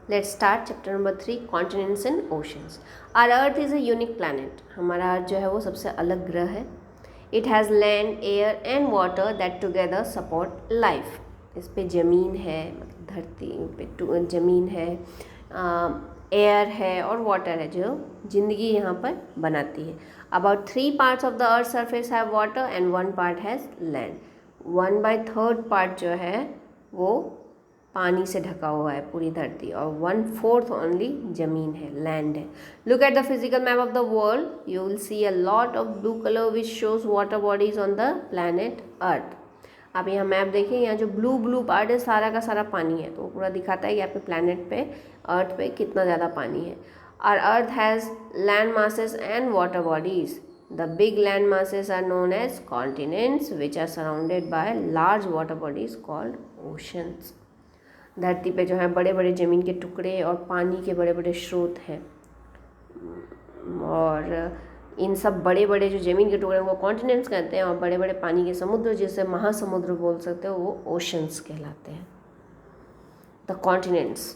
Let's start chapter number 3, continents and oceans. Our earth is a unique planet. हमारा अर्थ जो है वो सबसे अलग ग्रह है. It has land, air and water that together support life. इस पे ज़मीन है, धरती पे ज़मीन है, एयर है और वाटर है जो ज़िंदगी यहाँ पर बनाती है. About 3 parts of the earth surface have water and 1 part has land. 1/3 part जो है वो पानी से ढका हुआ है पूरी धरती और 1/4 ओनली ज़मीन है, लैंड है. Look at the physical map of the world. You will see a lot of blue colour which shows water bodies on the planet earth. आप यहाँ मैप देखिए, यहाँ जो ब्लू पार्ट है सारा का सारा पानी है, तो वो पूरा दिखाता है कि आपके प्लैनेट पे अर्थ पे कितना ज़्यादा पानी है. Our earth has land masses and water bodies. The big land masses are known as continents which are surrounded by large water bodies called oceans. धरती पे जो है बड़े बड़े ज़मीन के टुकड़े और पानी के बड़े बड़े स्रोत हैं, और इन सब बड़े बड़े जो ज़मीन के टुकड़े हैं वो कॉन्टिनेंट्स कहते हैं, और बड़े बड़े पानी के समुद्र जिसे महासमुद्र बोल सकते हो वो ओशंस कहलाते हैं. The continents.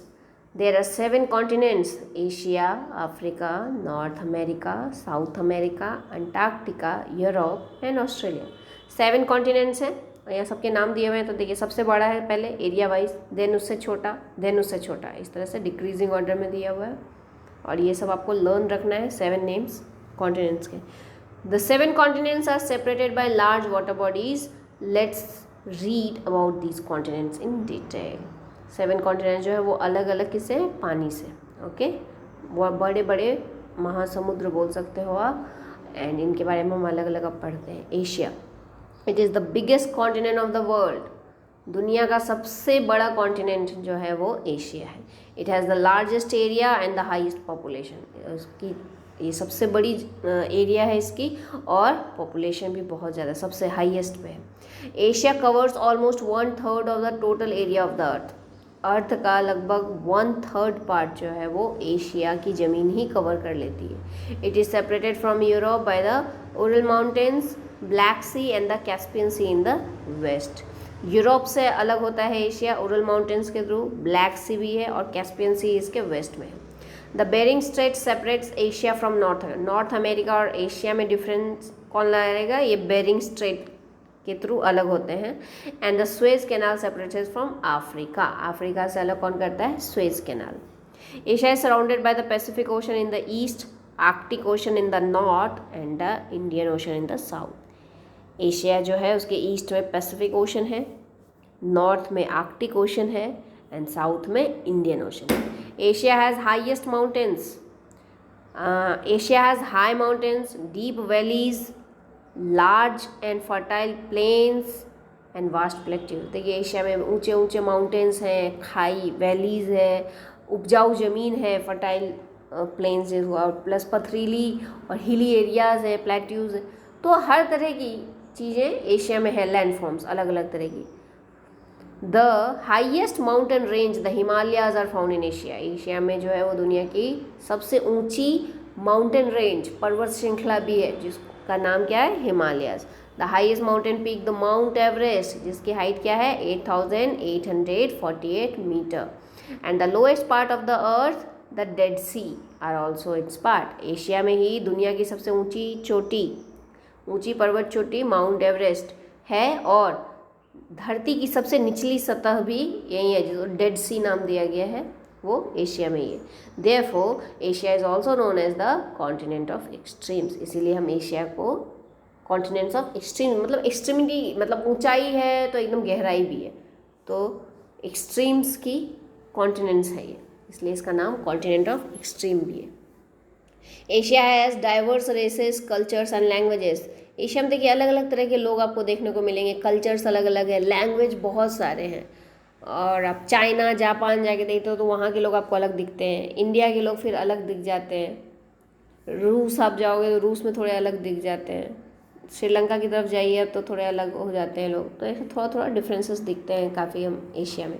There are 7 continents: Asia, Africa, North America, South America, Antarctica, Europe and Australia. 7 continents हैं और यहाँ सबके नाम दिए हुए हैं. तो देखिए, सबसे बड़ा है पहले एरिया वाइज, देन उससे छोटा, देन उससे छोटा, इस तरह से डिक्रीजिंग ऑर्डर में दिया हुआ है. और ये सब आपको लर्न रखना है, 7 नेम्स कॉन्टिनेंट्स के. The 7 continents are separated by large water bodies. Let's read about these continents in detail. 7 continent जो है वो अलग अलग किससे, पानी से. ओके, वो बड़े बड़े महासमुद्र बोल सकते हो आप, एंड इनके बारे में हम अलग अलग अब पढ़ते हैं. Asia. It is the biggest continent of the world. दुनिया का सबसे बड़ा कॉन्टिनेंट जो है वो एशिया है. It has the largest area and the highest population. उसकी ये सबसे बड़ी एरिया है इसकी, और पॉपुलेशन भी बहुत ज़्यादा, सबसे हाईएस्ट पे है. Asia covers almost 1/3 of the total area of the earth. Earth का लगभग 1/3 पार्ट जो है वो एशिया की ज़मीन ही कवर कर लेती है. It is separated from Europe by the Ural Mountains, Black Sea and the Caspian Sea in the west. Europe से अलग होता है एशिया उरल माउंटेन्स के थ्रू, ब्लैक सी भी है और कैस्पियन सी इसके वेस्ट में है. The Bering Strait separates Asia from North America. और एशिया में डिफरेंस कौन लाएगा, ये बेरिंग स्ट्रेट के थ्रू अलग होते हैं. And the Suez canal separates from Africa. Africa से अलग कौन करता है, Suez canal. Asia is surrounded by the Pacific Ocean in the east, Arctic Ocean in the north and the Indian Ocean in the south. Asia जो है उसके east में Pacific Ocean है, नॉर्थ में आर्कटिक ओशन है and south में Indian Ocean है. Asia has highest mountains. Asia has high mountains, deep valleys, large and fertile plains and vast plateaus. देखिए, एशिया में ऊंचे ऊंचे माउंटेन्स हैं, खाई वैलीज हैं, उपजाऊ ज़मीन है, फर्टाइल प्लेन्स और प्लस पथरीली और हिली एरियाज़ है, प्लेट्यूज है. तो हर तरह की चीज़ें एशिया में है, लैंड फॉर्म्स अलग अलग तरह की. The highest mountain range the Himalayas are found in Asia. Asia में जो है वो दुनिया की सबसे ऊंची माउंटेन रेंज, पर्वत श्रृंखला भी है, जिसका नाम क्या है, Himalayas. The highest mountain peak the Mount Everest, जिसकी हाइट क्या है, 8,848 metre. And the lowest part of the earth the Dead Sea are also its part. Asia में ही दुनिया की सबसे ऊंची पर्वत चोटी माउंट एवरेस्ट है, और धरती की सबसे निचली सतह भी यही है, जिसको डेड सी नाम दिया गया है, वो एशिया में ही है. Therefore Asia is also known as the continent of extremes. इसीलिए हम एशिया को कॉन्टिनेंट्स ऑफ एक्सट्रीम, मतलब एक्सट्रीमिटी मतलब ऊंचाई है तो एकदम गहराई भी है, तो एक्सट्रीम्स की कॉन्टिनेंट्स है ये, इसलिए इसका नाम कॉन्टिनेंट ऑफ एक्सट्रीम भी है. Asia has diverse races, cultures and languages. Asia में देखिए अलग अलग तरह के लोग आपको देखने को मिलेंगे, कल्चर्स अलग अलग है, लैंग्वेज बहुत सारे हैं. और आप चाइना जापान जाके देखते हो तो वहाँ के लोग आपको अलग दिखते हैं, इंडिया के लोग फिर अलग दिख जाते हैं, रूस आप जाओगे तो रूस में थोड़े अलग दिख जाते हैं, श्रीलंका की तरफ जाइए अब तो थोड़े अलग हो जाते हैं लोग. तो ऐसे थोड़ा थोड़ा डिफरेंसेस दिखते हैं काफ़ी हम एशिया में.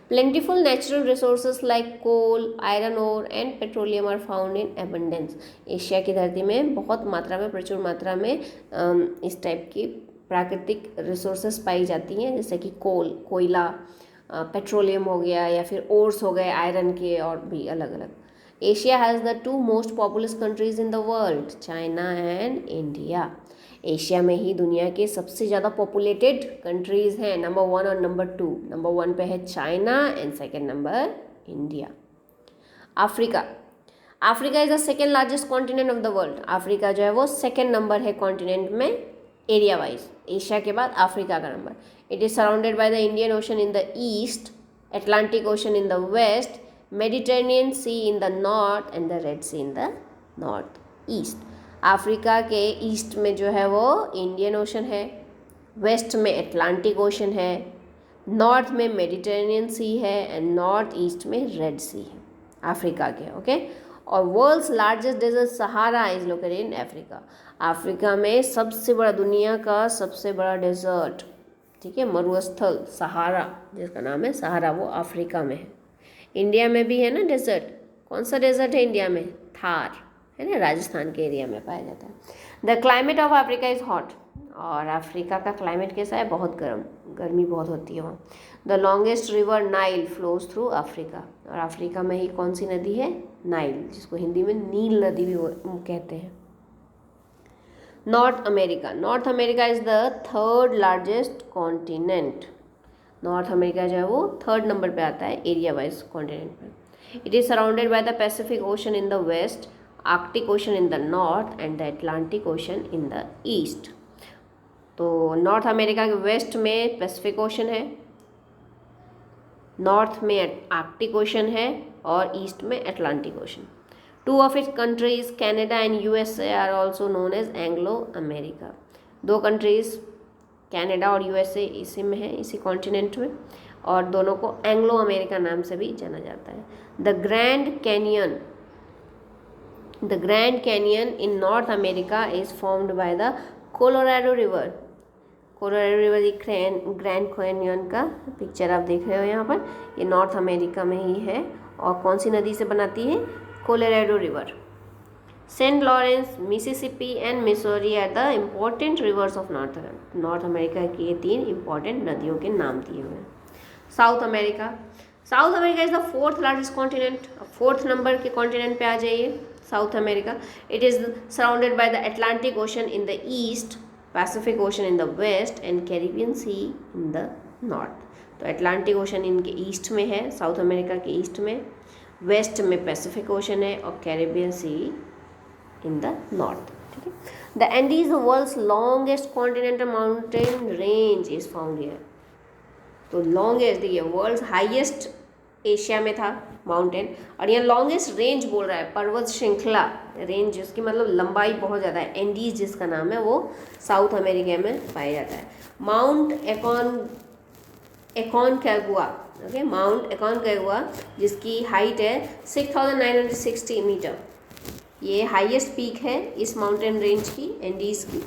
Plentiful natural resources like coal, iron ore and petroleum are found in abundance. Asia की धरती में बहुत मात्रा में, प्रचुर मात्रा में इस टाइप की प्राकृतिक रिसोर्सेज पाई जाती हैं, जैसे कि कोल, कोयला, पेट्रोलियम हो गया या फिर ओर्स हो गए आयरन के, और भी अलग अलग। Asia has the 2 most populous countries in the world, China and India. Asia में ही दुनिया के सबसे ज़्यादा पॉपुलेटेड कंट्रीज़ हैं, नंबर 1 और नंबर 2। नंबर 1 पे है China and second number India. Africa, Africa is the second largest continent of the world. Africa जो है वो सेकेंड नंबर है कॉन्टिनेंट में एरिया वाइज, एशिया के बाद अफ्रीका का number. It is surrounded by the Indian Ocean in the east, Atlantic Ocean in the west, Mediterranean Sea in the north and the Red Sea in the north east. Africa के east में जो है वो Indian Ocean है, west में Atlantic Ocean है, north में Mediterranean Sea है एंड नॉर्थ ईस्ट में रेड सी है अफ्रीका के। ओके, और world's largest desert Sahara is located in Africa. Africa में सबसे बड़ा, दुनिया का सबसे बड़ा डेजर्ट, ठीक है, मरुस्थल सहारा जिसका नाम है सहारा, वो अफ्रीका में है। इंडिया में भी है ना डेजर्ट, कौन सा डेजर्ट है इंडिया में? थार है ना, राजस्थान के एरिया में पाया जाता है। The climate of Africa is hot, और अफ्रीका का क्लाइमेट कैसा है? बहुत गर्म, गर्मी बहुत होती है वहाँ। The longest river Nile flows through Africa, और अफ्रीका में ही कौन सी नदी है? नाइल, जिसको हिंदी में नील नदी भी कहते हैं। North America, North America is the third largest continent. North America जो है वो थर्ड नंबर पे आता है एरिया वाइज कॉन्टिनेंट में। It is surrounded by the Pacific Ocean in the west, Arctic Ocean in the north and the Atlantic Ocean in the east. तो North America के west में पैसिफिक ओशन है, north में Arctic Ocean है और east में Atlantic Ocean. 2 of its countries Canada and USA are also known as Anglo America. 2 countries Canada और USA इसी में है, इसी कॉन्टिनेंट में, और दोनों को एंग्लो अमेरिका नाम से भी जाना जाता है। The grand canyon in north America is formed by the Colorado river. Colorado river दिख रहे हैं, ग्रैंड कैनियन का पिक्चर आप देख रहे हो यहाँ पर, ये नॉर्थ अमेरिका में ही है, और कौन सी नदी से बनाती है? Colorado River. Saint Lawrence, Mississippi and Missouri are the important rivers of North America की ये 3 इम्पॉर्टेंट नदियों के नाम दिए हुए हैं। South America, South America is the 4th largest continent. 4th number के कॉन्टिनेंट पे आ जाइए South America. It is surrounded by the Atlantic Ocean in the east, Pacific Ocean in the west and Caribbean Sea in the north. तो Atlantic Ocean इनके east में है, South America के east में, वेस्ट में पैसिफिक ओशन है और Caribbean Sea in the north, ठीक है। The Andes, the world's longest continental mountain range is found here. तो लॉन्गेस्ट, देखिए वर्ल्ड्स हाईएस्ट एशिया में था माउंटेन, और यहाँ लॉन्गेस्ट रेंज बोल रहा है, पर्वत श्रृंखला रेंज, जिसकी मतलब लंबाई बहुत ज़्यादा है। एंडीज जिसका नाम है वो साउथ अमेरिका में पाया जाता है। Mount Aconcagua, okay, mount Aconcagua जिसकी हाइट है 6960 मीटर, ये हाईएस्ट पीक है इस माउंटेन रेंज की, एंडीज की,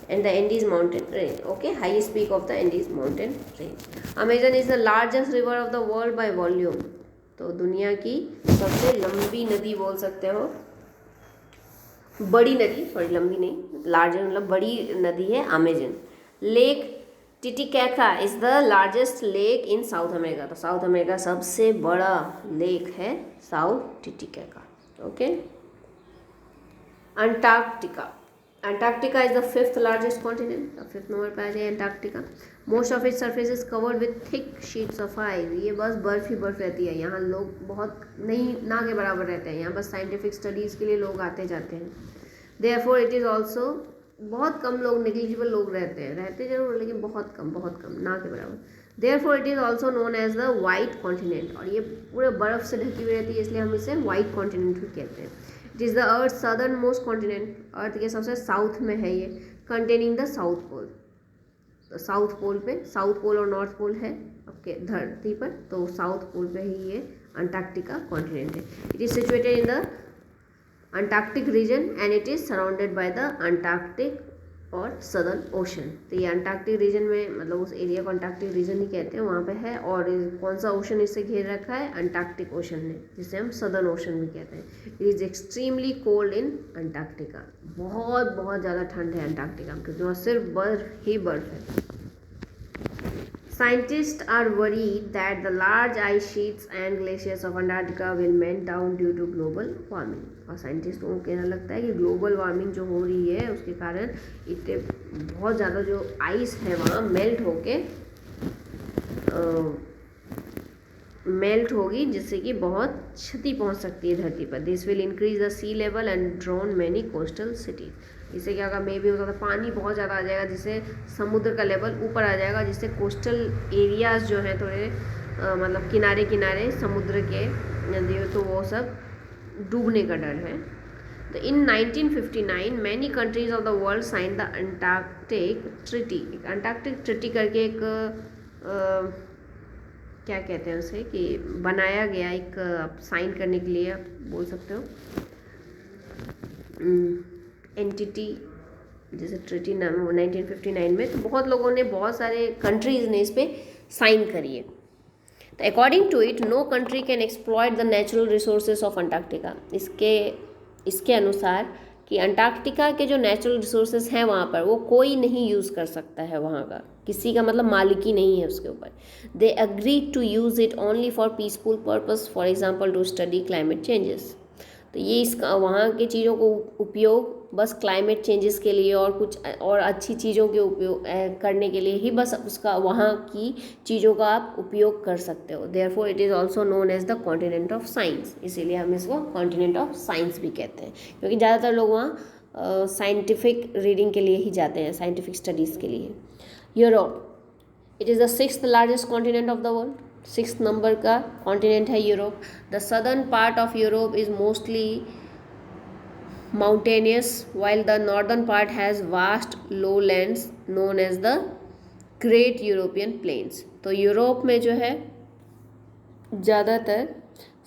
and the Andes mountain range, okay, highest peak of the Andes mountain range. Amazon is the largest river of the world by volume. तो दुनिया की सबसे लंबी नदी बोल सकते हो, बड़ी नदी, सॉरी लंबी नहीं, लार्जर मतलब बड़ी नदी है Amazon. Lake Titicaca is the largest lake in South America. तो साउथ अमेरिका सबसे बड़ा लेक है South Titicaca, okay. Antarctica, Antarctica is the 5th largest continent, 5th number पे आ जाए Antarctica. Most of it surface is covered with thick sheets of ice. ये बस बर्फ ही बर्फ रहती है, यहाँ लोग बहुत नहीं, ना के बराबर रहते हैं, यहाँ बस साइंटिफिक स्टडीज़ के लिए लोग आते जाते हैं। देयरफॉर इट इज़ ऑल्सो, बहुत कम लोग, नेग्लिजिबल लोग रहते जरूर लेकिन बहुत कम, ना के बराबर। Therefore it is also known as the white continent, और ये पूरे बर्फ़ से ढकी हुई रहती है, इसलिए हम इसे वाइट कॉन्टिनेंट भी कहते हैं। It is the earth southernmost continent, अर्थ के सबसे साउथ में है ये, कंटेनिंग द साउथ पोल। तो साउथ पोल पे, साउथ पोल और नॉर्थ पोल है आपके धरती पर, तो साउथ पोल पे ही ये अंटार्कटिका कॉन्टिनेंट है। It is situated in the Antarctic region and it is surrounded by the Antarctic और सदर्न ओशन। तो ये अंटार्कटिक रीजन में, मतलब उस एरिया को अंटार्कटिक रीजन ही कहते हैं, वहाँ पे है। और कौन सा ओशन इससे घेर रखा है? अंटार्कटिक ओशन ने, जिसे हम सदर्न ओशन भी कहते हैं। It is extremely cold in Antarctica, बहुत बहुत ज़्यादा ठंड है अंटार्कटिका में, क्योंकि वहाँ सिर्फ बर्फ ही बर्फ है। Scientists are worried that the large ice sheets and glaciers of Antarctica will melt down due to global warming. और साइंटिस्टों को कहना लगता है कि ग्लोबल वार्मिंग जो हो रही है उसके कारण इतने बहुत ज़्यादा जो आइस है वहाँ मेल्ट होगी, जिससे कि बहुत क्षति पहुँच सकती है धरती पर. This will increase the sea level and drown many coastal cities. इससे क्या होगा, मे भी हो सकता है पानी बहुत ज़्यादा आ जाएगा, जिससे समुद्र का लेवल ऊपर आ जाएगा, जिससे कोस्टल एरियाज़ जो हैं थोड़े मतलब किनारे किनारे समुद्र के नदियों, तो वो सब डूबने का डर है. तो in 1959 many countries of the world sign the Antarctic Treaty. Antarctic Treaty करके एक क्या कहते हैं उसे, कि बनाया गया एक साइन करने के लिए आप बोल सकते हो एंटिटी, जैसे ट्रिटी नाम 1959 में. तो बहुत लोगों ने, बहुत सारे कंट्रीज़ ने इस पर साइन करी है. तो according to it no country can exploit the natural resources of Antarctica. इसके अनुसार कि अंटार्कटिका के जो नेचुरल रिसोर्सेज हैं वहाँ पर, वो कोई नहीं यूज़ कर सकता है, वहाँ का किसी का मतलब मालिकी नहीं है उसके ऊपर. They agree to use it only for peaceful purpose, for example to study climate changes. तो ये इसका वहाँ के चीज़ों को उपयोग बस क्लाइमेट चेंजेस के लिए और कुछ और अच्छी चीज़ों के उपयोग करने के लिए ही बस उसका, वहाँ की चीज़ों का आप उपयोग कर सकते हो. Therefore it is also known as the continent of science. इसीलिए हम इसको कॉन्टिनेंट ऑफ साइंस भी कहते हैं, क्योंकि ज़्यादातर लोग वहाँ साइंटिफिक रीडिंग के लिए ही जाते हैं, साइंटिफिक स्टडीज़ के लिए. Europe, it is the 6th largest continent of the world. 6th number का कॉन्टिनेंट है Europe. The southern part of Europe is mostly mountainous while the northern part has vast lowlands known as the Great European Plains. तो Europe में जो है ज़्यादातर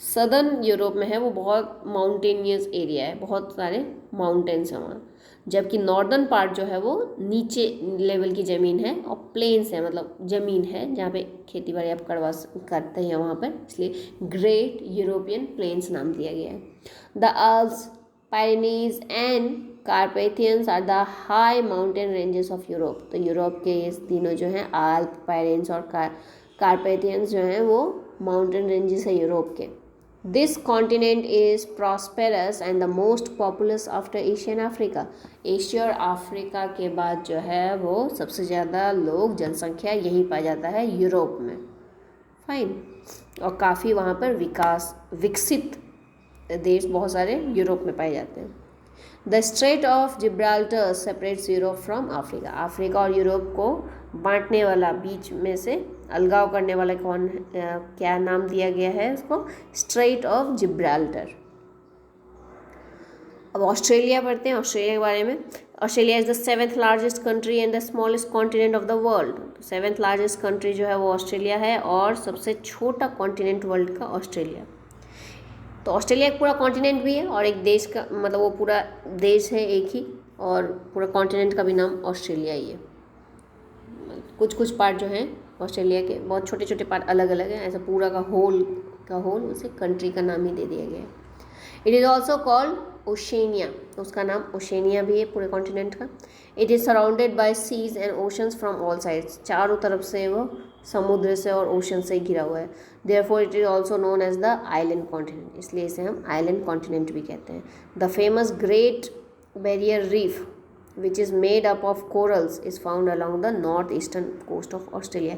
southern Europe में है वो बहुत माउंटेनियस एरिया है, बहुत सारे माउंटेन्स हैं वहाँ, जबकि नॉर्दर्न पार्ट जो है वो नीचे लेवल की ज़मीन है और प्लेन्स है, मतलब ज़मीन है जहाँ पे खेती बाड़ी आप करते हैं वहाँ पर, इसलिए ग्रेट यूरोपियन प्लेन्स नाम दिया गया है. The Alps, Pyrenees and Carpathians are the high mountain ranges of Europe. तो यूरोप के ये तीनों जो हैं, आल्प, पायरेन्स और कार्पेथियंस जो हैं, वो माउंटेन रेंजेस है यूरोप के. This continent is prosperous and the most populous after Asian Africa. Asia और अफ्रीका के बाद जो है वो सबसे ज़्यादा लोग, जनसंख्या यहीं पाया जाता है यूरोप में. फाइन. और काफ़ी वहाँ पर विकसित देश बहुत सारे यूरोप में पाए जाते हैं. The straight of Gibraltar separates Europe from Africa. Africa और यूरोप को बांटने वाला, बीच में से अलगाव करने वाला कौन, क्या नाम दिया गया है उसको, स्ट्रेट ऑफ जिब्राल्टर. अब ऑस्ट्रेलिया पढ़ते हैं. ऑस्ट्रेलिया के बारे में, Australia is the 7th largest country and the smallest continent of the world. 7th largest country जो है वो ऑस्ट्रेलिया है, और सबसे छोटा कॉन्टिनेंट वर्ल्ड का ऑस्ट्रेलिया. तो ऑस्ट्रेलिया एक पूरा कॉन्टिनेंट भी है और एक देश का, मतलब वो पूरा देश है एक ही, और पूरा कॉन्टिनेंट का भी नाम ऑस्ट्रेलिया ही है. कुछ पार्ट जो हैं ऑस्ट्रेलिया के, बहुत छोटे छोटे पार्ट अलग अलग हैं, ऐसा पूरा का होल उसे कंट्री का नाम ही दे दिया गया है. It is also called Oceania. उसका नाम ओशेनिया भी है पूरे कॉन्टिनेंट का. It is surrounded by seas and oceans from all sides. चारों तरफ से वो समुद्र से और ओशन से घिरा हुआ है. Therefore it is also known as the island continent. इसलिए इसे हम आइलैंड कॉन्टिनेंट भी कहते हैं. The famous Great Barrier Reef which is made up of corals is found along the north eastern coast of Australia.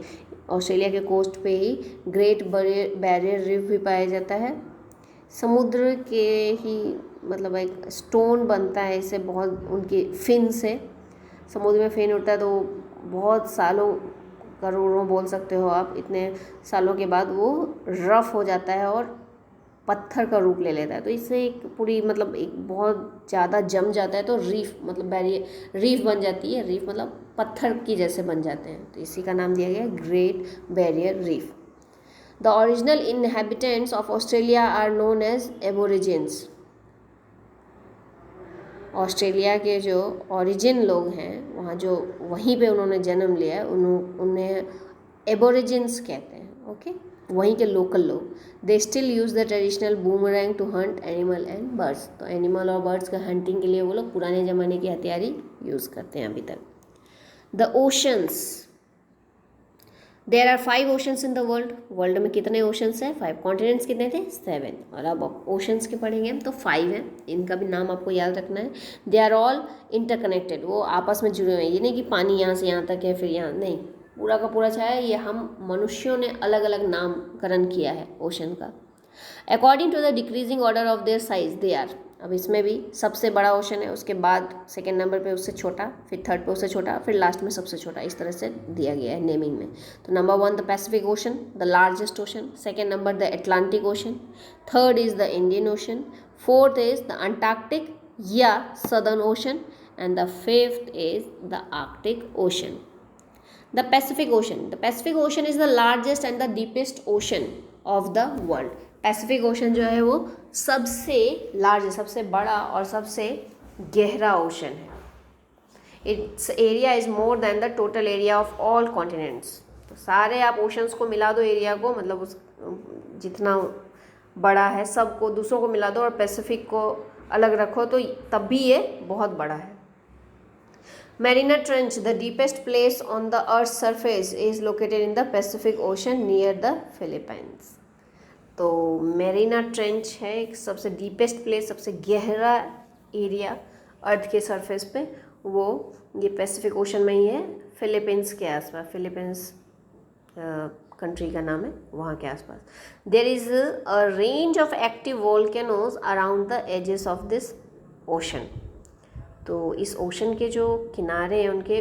Australia के coast पे ही great Barrier reef भी पाया जाता है. समुद्र के ही, मतलब एक स्टोन बनता है इससे, बहुत उनके फिन से, समुद्र में फिन उठता है तो बहुत सालों, करोड़ों बोल सकते हो आप, इतने सालों के बाद वो रफ हो जाता है और पत्थर का रूप ले लेता है. तो इससे एक पूरी, मतलब एक बहुत ज़्यादा जम जाता है तो रीफ, मतलब रीफ बन जाती है. रीफ मतलब पत्थर की जैसे बन जाते हैं, तो इसी का नाम दिया गया Great Barrier Reef. The original inhabitants of Australia are known as Aborigines. Australia के जो ओरिजिन लोग हैं, वहाँ जो वहीं पे उन्होंने जन्म लिया है, उन्हें एबोरिजिन्स कहते हैं. ओके, वहीं के लोकल लोग. They still use the traditional boomerang to hunt animal and birds. तो एनिमल और बर्ड्स का हंटिंग के लिए वो लोग पुराने ज़माने की हथियारी यूज़ करते हैं अभी तक. The oceans, there are 5 oceans in the world, world में कितने ओशंस हैं? 5। कॉन्टिनेंट्स कितने थे? 7। और अब ओशंस के पढ़ेंगे हम तो 5 हैं, इनका भी नाम आपको याद रखना है। दे आर ऑल इंटरकनेक्टेड, वो आपस में जुड़े हुए हैं, ये नहीं कि पानी यहाँ से यहाँ तक है फिर यहाँ, नहीं, पूरा का पूरा छाया है, ये हम मनुष्यों ने अलग अलग नामकरण किया है ओशन का। According to the decreasing order of their size they are, अब इसमें भी सबसे बड़ा ओशन है, उसके बाद सेकेंड नंबर पे उससे छोटा, फिर थर्ड पे उससे छोटा, फिर लास्ट में सबसे छोटा, इस तरह से दिया गया है नेमिंग में। तो number 1 the Pacific Ocean, the largest ocean, second number the Atlantic Ocean, third is the Indian Ocean, fourth is the Antarctic या Southern Ocean, and the fifth is the Arctic Ocean. The Pacific Ocean, the Pacific Ocean is the largest and the deepest ocean of the world. Pacific Ocean जो है वो सबसे large, सबसे बड़ा और सबसे गहरा ओशन है। It's area is more than the total area of all continents. तो सारे आप ओशंस को मिला दो एरिया को, मतलब उस जितना बड़ा है सबको दूसरों को मिला दो और पैसिफिक को अलग रखो तो तब भी ये बहुत बड़ा है। Mariana Trench, the deepest place on the Earth's surface, is located in the Pacific Ocean near the Philippines. तो मेरीना ट्रेंच है एक सबसे डीपेस्ट प्लेस, सबसे गहरा एरिया अर्थ के सरफेस पे, वो ये पैसिफिक ओशन में ही है, फिलीपींस के आसपास, फिलीपींस कंट्री का नाम है, वहाँ के आसपास। There is a range of active volcanoes around the edges of this ocean. तो इस ओशन के जो किनारे हैं उनके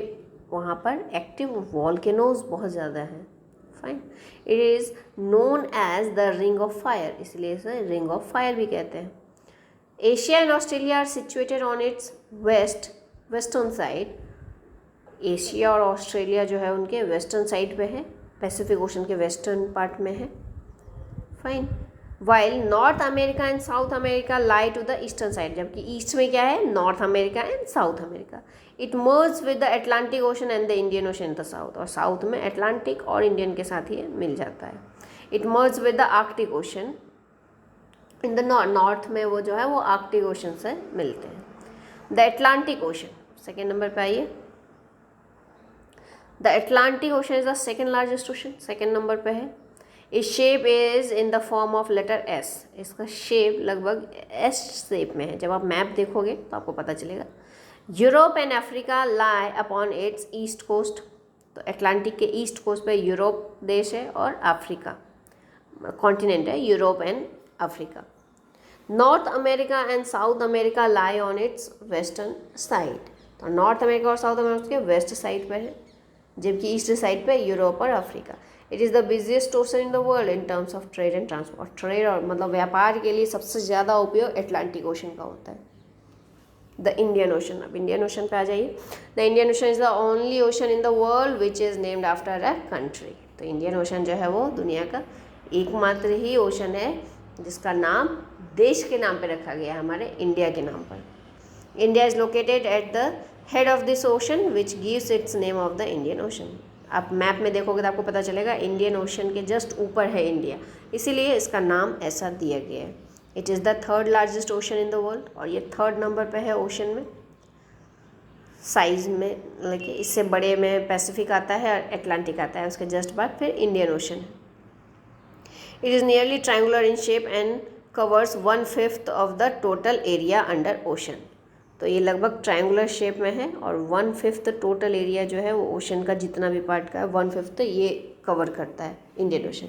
वहाँ पर एक्टिव वॉल्केनोज बहुत ज़्यादा हैं। Fine, it is known as the ring of fire, इसलिए इसे रिंग ऑफ फायर भी कहते हैं। Asia and Australia are situated on its western side. Asia और ऑस्ट्रेलिया जो है उनके वेस्टर्न साइड पे है, पैसिफिक ओशन के वेस्टर्न पार्ट में है। Fine, while North America and South America lie to the eastern side, जबकि ईस्ट में क्या है? North America and South America. It merge with the Atlantic ocean and the Indian Ocean in the south, और south में Atlantic और Indian के साथ ही मिल जाता है। It merge with the Arctic Ocean in the north में, वो जो है वो आर्कटिक ओशन से मिलते हैं। The Atlantic Ocean, second number पे आइए। The Atlantic Ocean is the second largest ocean, second number पे है। इस shape is in the form of letter S, इसका शेप लगभग एस शेप में है, जब आप मैप देखोगे तो आपको पता चलेगा। Europe and Africa lie upon its east coast, तो अटलांटिक के ईस्ट कोस्ट पे यूरोप देश है और अफ्रीका कॉन्टिनेंट है, Europe and Africa. North America and South America lie on its western side, तो नॉर्थ अमेरिका और साउथ अमेरिका के वेस्ट साइड पर है, जबकि ईस्ट साइड पे यूरोप और Africa. It is the busiest ocean in the world in terms of trade and transport, trade और मतलब व्यापार के लिए सबसे ज़्यादा उपयोग अटलांटिक ओशन का होता है। द इंडियन ओशन, अब इंडियन ओशन पे आ जाइए। The Indian ocean is the only ocean in the world which is named after a country, तो इंडियन ओशन जो है वो दुनिया का एकमात्र ही ओशन है जिसका नाम देश के नाम पे रखा गया है, हमारे इंडिया के नाम पर। India is located at the head of this ocean which gives it's name of the Indian ocean. आप मैप में देखोगे तो आपको पता चलेगा इंडियन ओशन के जस्ट ऊपर है इंडिया, इसीलिए इसका नाम ऐसा दिया गया है। It is the third largest ocean in the world, और ये थर्ड नंबर पे है ओशन में साइज में, लेकिन इससे बड़े में पैसिफिक आता है और अटलांटिक आता है, उसके जस्ट बाद फिर इंडियन ओशन है। It is nearly triangular in shape and covers 1/5 of the total area under ocean, तो ये लगभग ट्रायंगुलर शेप में है और 1/5 टोटल एरिया जो है वो ओशन का जितना भी पार्ट का है 1/5 ये कवर करता है Indian ocean.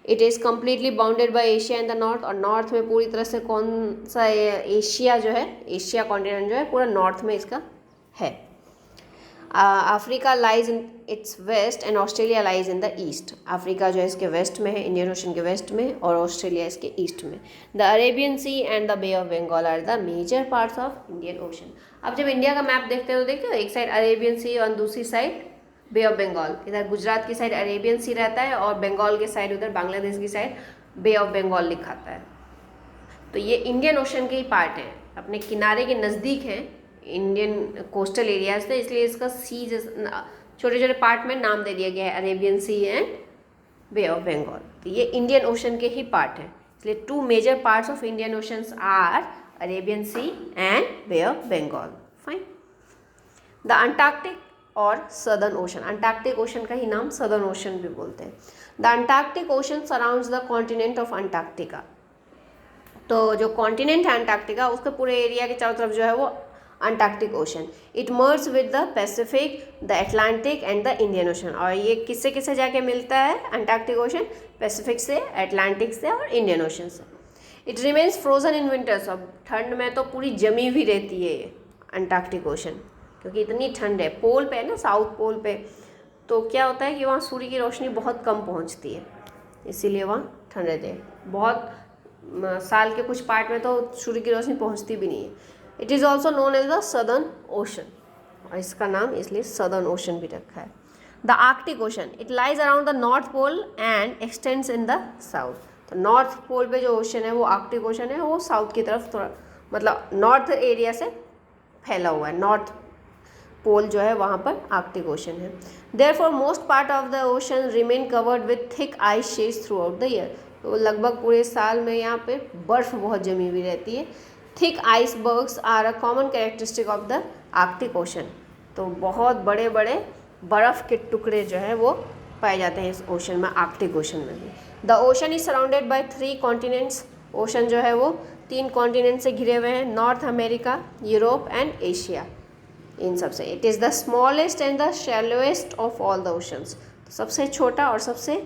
It is completely bounded by Asia in the north, और नॉर्थ में पूरी तरह से कौन सा एशिया जो है, एशिया कॉन्टिनेंट जो है पूरा नॉर्थ में इसका है। Africa lies in its west and Australia lies in the east, Africa जो है इसके वेस्ट में है, इंडियन ओशन के वेस्ट में, और ऑस्ट्रेलिया इसके ईस्ट में। The Arabian Sea and the Bay of Bengal are the major parts of Indian Ocean. अब जब इंडिया का मैप देखते हो तो देखते हो एक साइड अरेबियन सी और दूसरी साइड बे ऑफ बंगाल, इधर गुजरात की साइड अरेबियन सी रहता है और बंगाल के साइड उधर बांग्लादेश की साइड बे ऑफ बंगाल लिखाता है। तो ये इंडियन ओशन के ही पार्ट हैं, अपने किनारे के नज़दीक हैं इंडियन कोस्टल एरियाज थे, इसलिए इसका सी छोटे छोटे पार्ट में नाम दे दिया गया है, Arabian Sea and Bay of Bengal. तो ये इंडियन ओशन के ही पार्ट हैं, इसलिए 2 major parts of Indian Oceans are Arabian Sea and Bay of Bengal. Fine, the Antarctic और सदर्न ओशन। अंटार्कटिक ओशन का ही नाम सदर्न ओशन भी बोलते हैं। The Antarctic Ocean surrounds the continent of Antarctica. तो जो कॉन्टिनेंट है अंटार्कटिका, उसके पूरे एरिया के चारों तरफ जो है वो Antarctic ocean. It merge with the Pacific, the Atlantic and the Indian ocean. और ये किससे किससे जाके मिलता है अंटार्कटिक ओशन? पैसिफिक से, अटलांटिक से और इंडियन ओशन से। It remains frozen in winters. अब ठंड में तो पूरी जमी हुई रहती है ये अंटार्कटिक ओशन, क्योंकि इतनी ठंड है। पोल पे है ना, साउथ पोल पे, तो क्या होता है कि वहाँ सूर्य की रोशनी बहुत कम पहुँचती है, इसीलिए वहाँ ठंड रहती है। बहुत साल के कुछ पार्ट में तो सूर्य की रोशनी पहुँचती भी नहीं है। It is also known as the Southern Ocean, और इसका नाम इसलिए सदर्न ओशन भी रखा है। The Arctic Ocean, it lies around the North Pole and extends in the south. तो नॉर्थ पोल पे जो ओशन है वो आर्कटिक ओशन है, वो साउथ की तरफ थोड़ा मतलब नॉर्थ एरिया से फैला हुआ है। नॉर्थ पोल जो है वहाँ पर आर्कटिक ओशन है। Therefore most part of the ocean remain covered with thick ice sheets through out the year. तो लगभग पूरे साल में यहाँ पे बर्फ़ बहुत जमी हुई रहती है। Thick icebergs are a common characteristic of the Arctic Ocean. तो बहुत बड़े बड़े बर्फ़ के टुकड़े जो है वो पाए जाते हैं इस ओशन में, आर्कटिक ओशन में भी। The ocean is surrounded by 3 continents. Ocean जो है वो 3 कॉन्टिनेंट से घिरे हुए हैं, North America, Europe and Asia, इन सब से। It is the smallest and the shallowest of all the oceans. तो सबसे छोटा और सबसे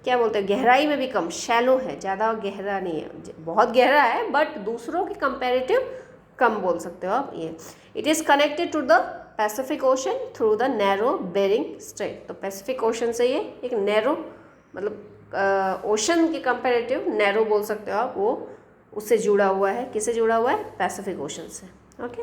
क्या बोलते हैं, गहराई में भी कम, शैलो है, ज़्यादा गहरा नहीं है, बहुत गहरा है बट दूसरों के कंपैरेटिव कम बोल सकते हो आप ये। It is connected to the Pacific Ocean through the narrow Bering Strait. तो पैसिफिक ओशन से ये एक नैरो मतलब ओशन के कंपैरेटिव नैरो बोल सकते हो आप, वो उससे जुड़ा हुआ है। किससे जुड़ा हुआ है? पैसिफिक ओशन से। ओके।